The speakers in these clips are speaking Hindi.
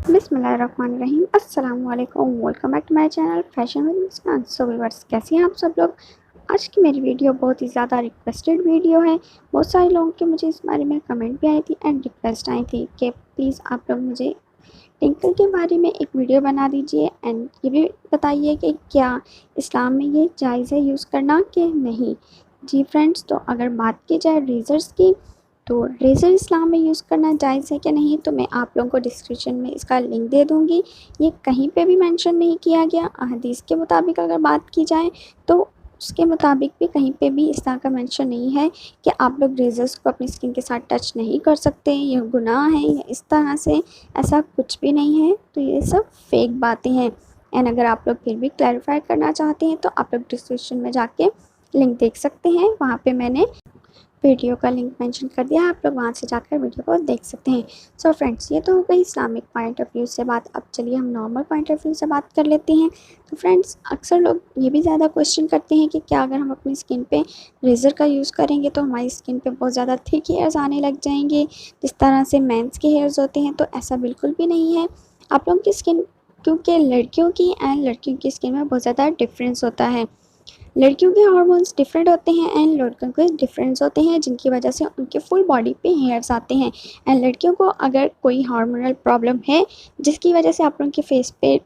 बिस्मिल्लाहिर्रहमानिर्रहीम अस्सलाम वालेकुम। Welcome back to my channel fashion with Muskan. So viewers, कैसे हैं आप सब लोग। आज की मेरी वीडियो बहुत ही ज़्यादा रिक्वेस्टेड वीडियो है। बहुत सारे लोगों के मुझे इस बारे में कमेंट भी आई थी एंड रिक्वेस्ट आई थी कि प्लीज़ आप लोग मुझे टिंकल के बारे में एक वीडियो बना दीजिए एंड ये भी बताइए कि क्या इस्लाम में ये जायज़ है यूज़ करना कि नहीं। जी फ्रेंड्स, तो अगर बात की जाए रेज़र्स की, तो रेज़र इस्लाम में यूज़ करना जायज़ है कि नहीं, तो मैं आप लोगों को डिस्क्रिप्शन में इसका लिंक दे दूँगी। ये कहीं पे भी मेंशन नहीं किया गया। हदीस के मुताबिक अगर बात की जाए तो उसके मुताबिक भी कहीं पे भी इस तरह का मेंशन नहीं है कि आप लोग रेज़र्स को अपनी स्किन के साथ टच नहीं कर सकते, ये गुनाह है या इस तरह से, ऐसा कुछ भी नहीं है। तो ये सब फेक बातें हैं। एंड अगर आप लोग फिर भी क्लैरिफाई करना चाहते हैं तो आप लोग डिस्क्रिप्शन में जाके लिंक देख सकते हैं। वहाँ पे मैंने वीडियो का लिंक मेंशन कर दिया है, आप लोग वहाँ से जाकर वीडियो को देख सकते हैं। सो फ्रेंड्स, ये तो हो गई इस्लामिक पॉइंट ऑफ व्यू से बात। अब चलिए हम नॉर्मल पॉइंट ऑफ व्यू से बात कर लेते हैं। तो फ्रेंड्स, अक्सर लोग ये भी ज़्यादा क्वेश्चन करते हैं कि क्या अगर हम अपनी स्किन पे रेज़र का यूज़ करेंगे तो हमारी स्किन पे बहुत ज़्यादा थिक हेयर्स आने लग जाएंगे, जिस तरह से मेंस के हेयर्स होते हैं। तो ऐसा बिल्कुल भी नहीं है। आप लोगों की स्किन, क्योंकि लड़कियों की एंड लड़कियों की स्किन में बहुत ज़्यादा डिफरेंस होता है। लड़कियों के हार्मोन्स डिफरेंट होते हैं एंड लड़कों के डिफरेंस होते हैं, जिनकी वजह से उनके फुल बॉडी पे हेयर्स आते हैं। एंड लड़कियों को अगर कोई हार्मोनल प्रॉब्लम है जिसकी वजह से आप लोगों के फेस पे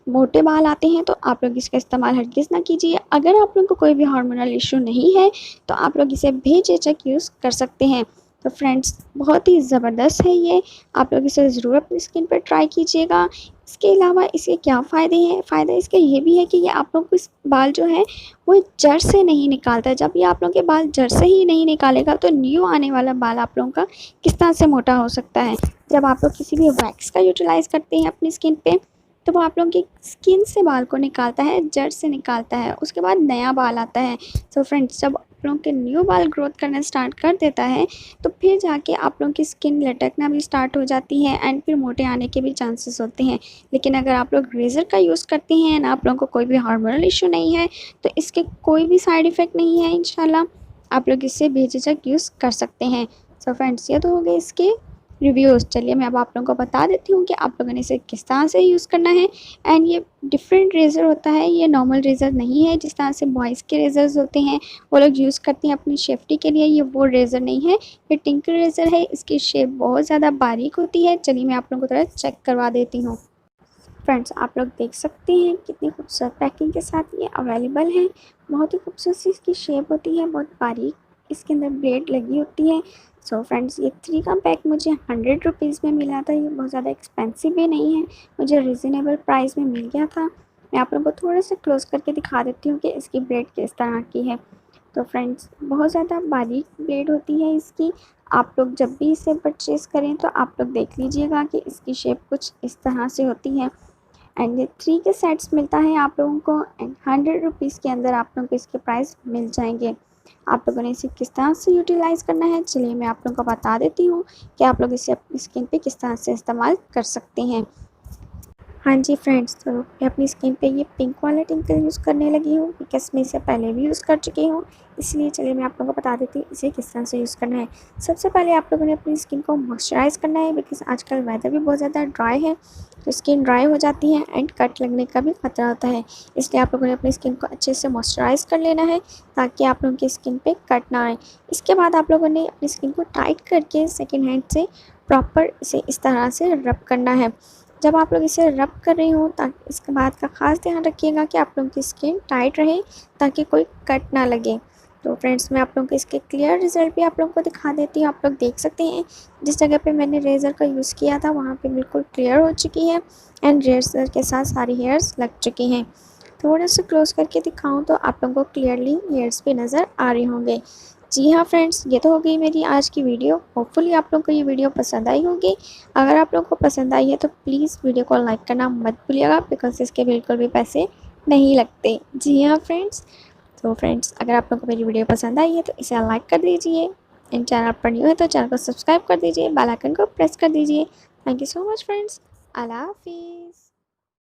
मोटे बाल आते हैं, तो आप लोग इसका इस्तेमाल हरगिज़ ना कीजिए। अगर आप लोगों को कोई भी हार्मोनल इशू नहीं है तो आप लोग इसे बेझिझक यूज़ कर सकते हैं। तो फ्रेंड्स, बहुत ही ज़बरदस्त है ये, आप लोग इसे ज़रूर अपनी स्किन पर ट्राई कीजिएगा। इसके अलावा इसके क्या फ़ायदे हैं, फ़ायदा इसका ये भी है कि ये आप लोग को इस बाल जो है वो जड़ से नहीं निकालता है। जब ये आप लोगों के बाल जड़ से ही नहीं निकालेगा तो न्यू आने वाला बाल आप लोगों का किस तरह से मोटा हो सकता है। जब आप लोग किसी भी वैक्स का यूटिलाइज़ करते हैं अपनी स्किन पे, तो वो आप लोगों की स्किन से बाल को निकालता है, जड़ से निकालता है, उसके बाद नया बाल आता है। सो फ्रेंड्स, जब आप लोगों के न्यू बाल ग्रोथ करना स्टार्ट कर देता है तो फिर जाके आप लोगों की स्किन लटकना भी स्टार्ट हो जाती है एंड फिर मोटे आने के भी चांसेस होते हैं। लेकिन अगर आप लोग रेज़र का यूज़ करते हैं ना, आप लोगों को कोई भी हार्मोनल इशू नहीं है, तो इसके कोई भी साइड इफ़ेक्ट नहीं है। इंशाल्लाह आप लोग इससे बेझिझक यूज़ कर सकते हैं। सो फ्रेंड्स, ये तो हो गए इसके रिव्यूज़। चलिए मैं अब आप लोगों को बता देती हूँ कि आप लोगों ने इसे किस तरह से यूज़ करना है। एंड ये डिफरेंट रेज़र होता है, ये नॉर्मल रेज़र नहीं है जिस तरह से बॉयज़ के रेज़र्स होते हैं वो लोग यूज़ करते हैं अपनी सेफ्टी के लिए। ये वो रेज़र नहीं है, ये टिंकल रेज़र है। इसकी शेप बहुत ज़्यादा बारीक होती है। चलिए मैं आप लोगों को थोड़ा चेक करवा देती हूँ। फ्रेंड्स, आप लोग देख सकते हैं कितनी खूबसूरत पैकिंग के साथ ये अवेलेबल है। बहुत ही खूबसूरत सी इसकी शेप होती है, बहुत बारीक इसके अंदर ब्लेड लगी होती है। सो फ्रेंड्स, ये 3 का पैक मुझे 100 रुपीज़ में मिला था। ये बहुत ज़्यादा एक्सपेंसिव भी नहीं है, मुझे रिजनेबल प्राइस में मिल गया था। मैं आप लोगों को थोड़ा सा क्लोज करके दिखा देती हूँ कि इसकी ब्लेड किस तरह की है। तो फ्रेंड्स, बहुत ज़्यादा बारीक ब्लेड होती है इसकी। आप लोग जब भी इसे परचेज़ करें तो आप लोग देख लीजिएगा कि इसकी शेप कुछ इस तरह से होती है। एंड ये 3 के सेट्स मिलता है आप लोगों को एंड 100 रुपीज़ के अंदर आप लोगों को इसके प्राइस मिल जाएंगे। आप लोगों ने इसे किस तरह से यूटिलाइज़ करना है, चलिए मैं आप लोगों को बता देती हूँ कि आप लोग इसे अपनी स्किन पे किस तरह से इस्तेमाल कर सकते हैं। हाँ जी फ्रेंड्स, तो मैं अपनी स्किन पे ये पिंक वाला टिंकल यूज़ करने लगी हूँ बिकॉज़ मैं इसे पहले भी यूज़ कर चुकी हूँ। इसलिए चलिए मैं आप लोगों को बता देती हूँ इसे किस तरह से यूज़ करना है। सबसे पहले आप लोगों ने अपनी स्किन को मॉइस्चराइज़ करना है बिकॉज़ आजकल वेदर भी बहुत ज़्यादा ड्राई है, तो स्किन ड्राई हो जाती है एंड कट लगने का भी खतरा होता है। इसलिए आप लोगों ने अपनी स्किन को अच्छे से मॉइस्चराइज़ कर लेना है ताकि आप लोगों की स्किन पे कट ना आए। इसके बाद आप लोगों ने अपनी स्किन को टाइट करके सेकेंड हैंड से प्रॉपर इसे इस तरह से रब करना है। जब आप लोग इसे रब कर रहे हो ताकि इसके बात का ख़ास ध्यान रखिएगा कि आप लोगों की स्किन टाइट रहे ताकि कोई कट ना लगे। तो फ्रेंड्स, मैं आप लोगों को इसके क्लियर रिज़ल्ट भी आप लोगों को दिखा देती हूँ। आप लोग देख सकते हैं जिस जगह पे मैंने रेज़र का यूज़ किया था वहाँ पे बिल्कुल क्लियर हो चुकी है एंड रेज़र के साथ सारी हेयर्स लग चुकी हैं। थोड़ा सा क्लोज करके दिखाऊँ तो आप लोगों को क्लियरली हेयर्स भी नज़र आ रहे होंगे। जी हाँ फ्रेंड्स, ये तो हो गई मेरी आज की वीडियो। होपफुली आप लोगों को ये वीडियो पसंद आई होगी। अगर आप लोगों को पसंद आई है तो प्लीज़ वीडियो को लाइक करना मत भूलिएगा बिकॉज़ इसके बिल्कुल भी पैसे नहीं लगते। जी हाँ फ्रेंड्स, तो फ्रेंड्स, अगर आप लोगों को मेरी वीडियो पसंद आई है तो इसे लाइक कर दीजिए एंड चैनल पर न्यू है तो चैनल को सब्सक्राइब कर दीजिए, बेल आइकन को प्रेस कर दीजिए। Thank you so much friends. अल्लाह हाफिज़।